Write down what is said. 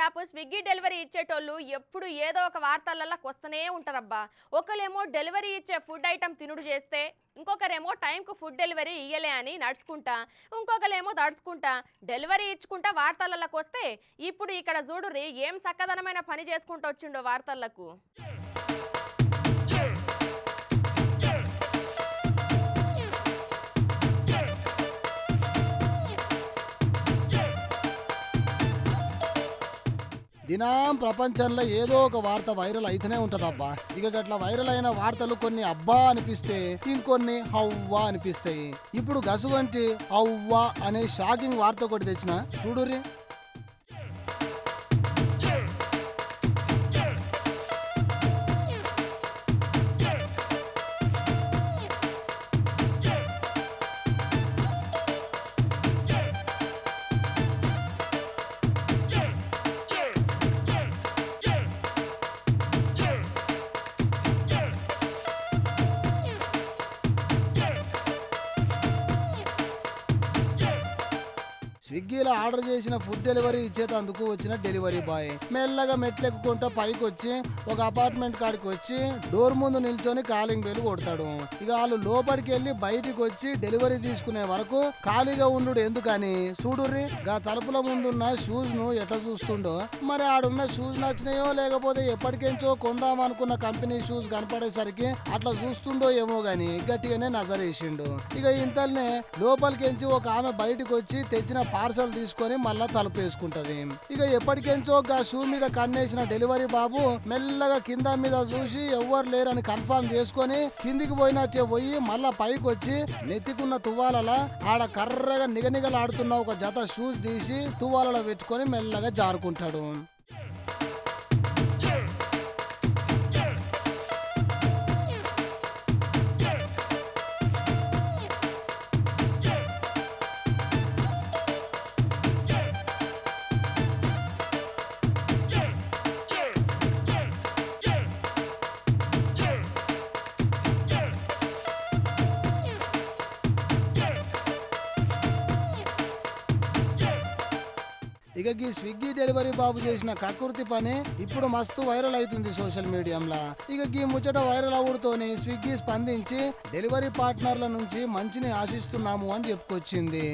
App Swiggy delivery ఇచ్చేటోళ్ళు ఎప్పుడు ఏదో ఒక వార్తలల్లో వస్తూనే ఉంటారబ్బా. ఒకలేమో డెలివరీ ఇచ్చే ఫుడ్ ఐటమ్ తినుడు చేస్తే, ఇంకొకరేమో టైంకు ఫుడ్ డెలివరీ ఇయ్యలే అని నడుచుకుంటా, ఇంకొకరేమో దడుచుకుంటా డెలివరీ ఇచ్చుకుంటా వార్తలలోకి వస్తే, ఇప్పుడు ఇక్కడ చూడుర్రి ఏం సక్కదనమైన పని చేసుకుంటూ వచ్చిండో వార్తలకు. దినం ప్రపంచంలో ఏదో ఒక వార్త వైరల్ అయితేనే ఉంటదబ్బా. ఇక గట్ల వైరల్ అయిన వార్తలు కొన్ని అబ్బా అనిపిస్తే, ఇంకొన్ని హవ్వా అనిపిస్తాయి. ఇప్పుడు గసువంటి హవ్వా అనే షాకింగ్ వార్త ఒకటి తెచ్చిన చూడుర్రి. స్విగ్గీలో ఆర్డర్ చేసిన ఫుడ్ డెలివరీ ఇచ్చేటందుకు వచ్చిన డెలివరీ బాయ్ మెల్లగా మెట్లెక్కుకుంటూ పైకి వచ్చి ఒక అపార్ట్మెంట్ కాడికి వచ్చి డోర్ ముందు నిల్చొని కాలింగ్ బెల్ కొడతాడు. ఇక వాళ్ళు లోపలికి వెళ్ళి బయటికి వచ్చి డెలివరీ తీసుకునే వరకు ఖాళీగా ఉండు ఎందుకని చూడుర్రి. గా తలుపుల ముందున్న షూస్ ను ఎట్లా చూస్తుండో, మరి ఆడున్న షూస్ నచ్చినాయో లేకపోతే ఎప్పటికెంచో కొందామనుకున్న కంపెనీ షూస్ కనపడేసరికి అట్లా చూస్తుండో ఏమో గాని గట్టిగానే నజరేసిండు. ఇక ఇంతల్నే లోపలికెంచి ఒక ఆమె బయటికి వచ్చి తెచ్చిన పార్సల్ తీసుకొని మళ్ళా తలుపు వేసుకుంటది. ఇక ఎప్పటికెంచో గా షూ మీద కన్నేసిన డెలివరీ బాబు మెల్లగా కింద మీద చూసి ఎవ్వరు లేరని కన్ఫర్మ్ చేసుకొని కిందికి పోయినట్టే పోయి మళ్ళా పైకి వచ్చి నెత్తికున్న తువ్వాలలా ఆడ కర్రగా నిగనిగలాడుతున్న ఒక జత షూస్ తీసి తువ్వాలలో పెట్టుకొని మెల్లగా జారుకుంటాడు. ఇక ఈ స్విగ్గీ డెలివరీ బాబు చేసిన కకృతి పని ఇప్పుడు మస్తు వైరల్ అవుతుంది సోషల్ మీడియాలో. ఇక ఈ ముచ్చట వైరల్ అవుడుతోని స్విగ్గీ స్పందించి డెలివరీ పార్ట్నర్ల నుంచి మంచిని ఆశిస్తున్నాము అని చెప్పుకొచ్చింది.